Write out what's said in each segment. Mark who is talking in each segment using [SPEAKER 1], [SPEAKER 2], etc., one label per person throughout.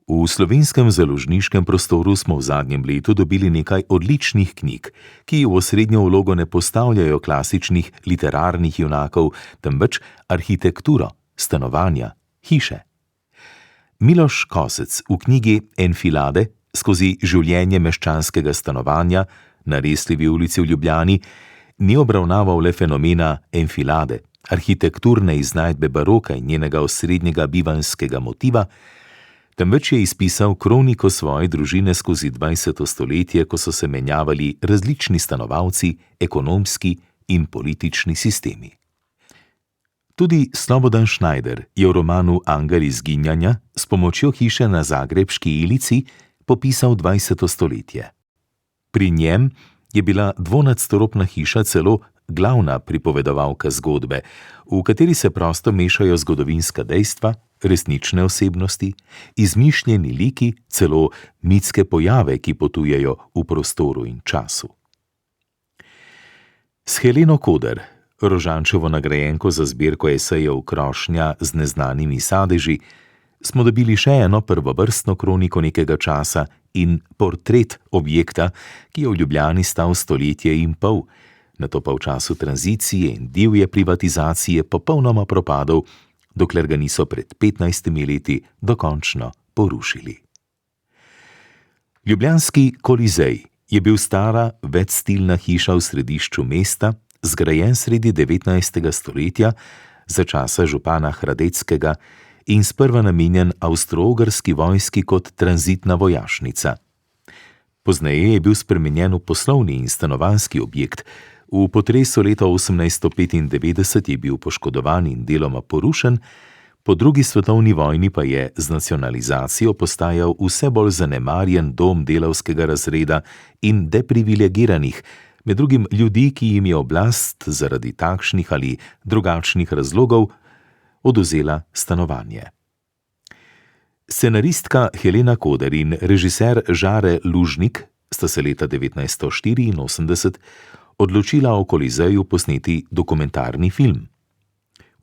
[SPEAKER 1] V slovenskem založniškem prostoru smo v zadnjem letu dobili nekaj odličnih knjig, ki v osrednjo vlogo ne postavljajo klasičnih literarnih junakov, temveč arhitekturo, stanovanja, hiše. Miloš Kosec v knjigi Enfilade skozi življenje meščanskega stanovanja na Resljevi ulici v Ljubljani ni obravnaval le fenomena enfilade, arhitekturne iznajdbe baroka in njenega osrednjega bivanjskega motiva, temveč je izpisal kroniko svoje družine skozi 20. stoletje, ko so se menjavali različni stanovalci, ekonomski in politični sistemi. Tudi Slobodan Schneider je v romanu Angel izginjanja s pomočjo hiše na zagrebški Ilici popisal 20. stoletje. Pri njem je bila dvonadstropna hiša celo glavna pripovedovalka zgodbe, v kateri se prosto mešajo zgodovinska dejstva, resnične osebnosti, izmišljeni liki, celo mitske pojave, ki potujejo v prostoru in času. S Heleno Koder, Rožančevo nagrajenko za zbirko esejev Krošnja z neznanimi sadeži, smo dobili še eno prvovrstno kroniko nekega časa in portret objekta, ki je v Ljubljani stal stoletje in pol, nato pa v času tranzicije in divje privatizacije popolnoma propadel, dokler ga niso pred 15 leti dokončno porušili. Ljubljanski Kolizej je bil stara, večstilna hiša v središču mesta, zgrajen sredi 19. stoletja za časa župana Hradeckega in sprva namenjen avstro-ogrski vojski kot tranzitna vojašnica. Pozneje je bil spremenjen v poslovni in stanovanjski objekt. V potresu leta 1895 je bil poškodovan in deloma porušen, po drugi svetovni vojni pa je z nacionalizacijo postajal vse bolj zanemarjen dom delavskega razreda in deprivilegiranih, med drugim ljudi, ki jim je oblast zaradi takšnih ali drugačnih razlogov odvzela stanovanje. Scenaristka Helena Koder in režiser Žare Lužnik sta se leta 1984 odločila o Kolizeju posneti dokumentarni film.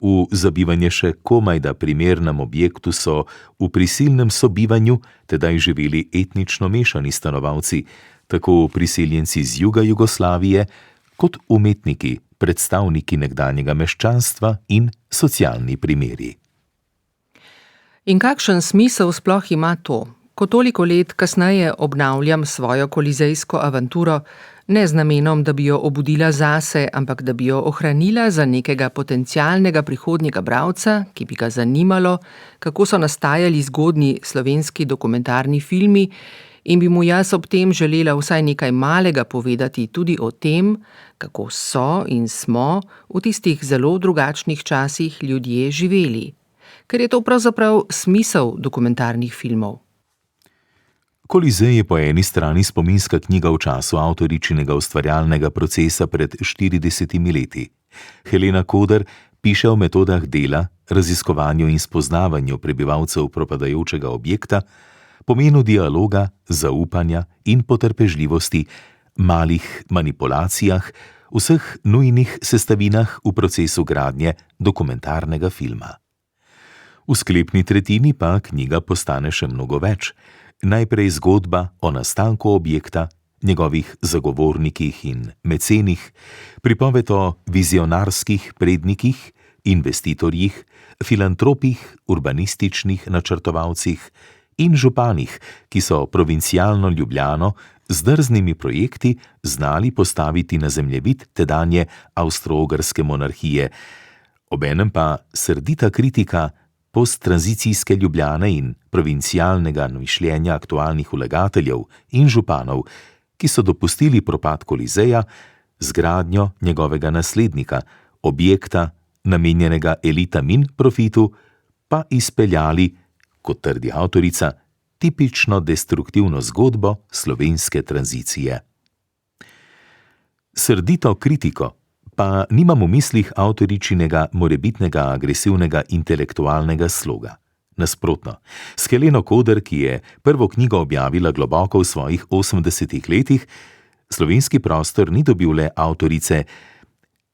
[SPEAKER 1] V za bivanje še komajda primernem objektu so v prisilnem sobivanju tedaj živeli etnično mešani stanovalci, tako priseljenci z juga Jugoslavije kot umetniki, predstavniki nekdanjega meščanstva in socialni primeri.
[SPEAKER 2] In kakšen smisel sploh ima to, ko toliko let kasneje obnavljam svojo kolizejsko avanturo, ne z namenom, da bi jo obudila zase, ampak da bi jo ohranila za nekega potencialnega prihodnjega bralca, ki bi ga zanimalo, kako so nastajali zgodnji slovenski dokumentarni filmi, in bi mu jaz ob tem želela vsaj nekaj malega povedati tudi o tem, kako so in smo v tistih zelo drugačnih časih ljudje živeli. Ker je to pravzaprav smisel dokumentarnih filmov.
[SPEAKER 1] Kolizej je po eni strani spominska knjiga v času avtoričinega ustvarjalnega procesa pred 40 leti. Helena Koder piše o metodah dela, raziskovanju in spoznavanju prebivalcev propadajočega objekta, pomenu dialoga, zaupanja in potrpežljivosti, malih manipulacijah, vseh nujnih sestavinah v procesu gradnje dokumentarnega filma. V sklepni tretjini pa knjiga postane še mnogo več. Najprej zgodba o nastanku objekta, njegovih zagovornikih in mecenih, pripoved o vizionarskih prednikih, investitorjih, filantropih, urbanističnih načrtovalcih in županih, ki so provincialno Ljubljano z drznimi projekti znali postaviti na zemljevid tedanje avstro-ogrske monarhije, obenem pa srdita kritika posttranzicijske Ljubljane in provincialnega mišljenja aktualnih vlagateljev in županov, ki so dopustili propad Kolizeja z gradnjo njegovega naslednika, objekta, namenjenega elitam in profitu, pa izpeljali, kot trdi avtorica, tipično destruktivno zgodbo slovenske tranzicije. Srdito kritiko pa nimam v mislih avtoričinega morebitnega agresivnega intelektualnega sloga. Nasprotno, s Heleno Koder, ki je prvo knjigo objavila globoko v svojih 80 letih, slovenski prostor ni dobil le avtorice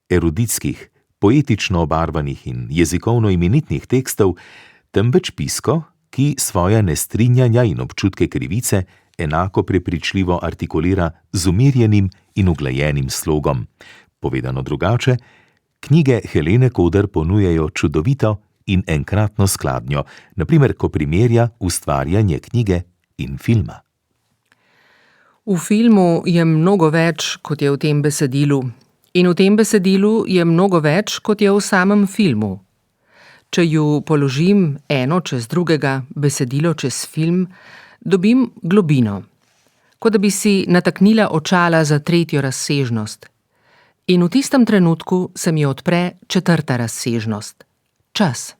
[SPEAKER 1] eruditskih, poetično obarvanih in jezikovno imenitnih tekstov, temveč pisko, ki svoja nestrinjanja in občutke krivice enako prepričljivo artikulira z umirjenim in uglajenim slogom. Povedano drugače, knjige Helene Koder ponujajo čudovito in enkratno skladnjo, na primer, ko primerja ustvarjanje knjige in filma.
[SPEAKER 2] V filmu je mnogo več, kot je v tem besedilu, in v tem besedilu je mnogo več, kot je v samem filmu. Če ju položim eno čez drugega, besedilo čez film, dobim globino, kot da bi si nataknila očala za tretjo razsežnost. In v tistem trenutku se mi odpre četrta razsežnost – čas.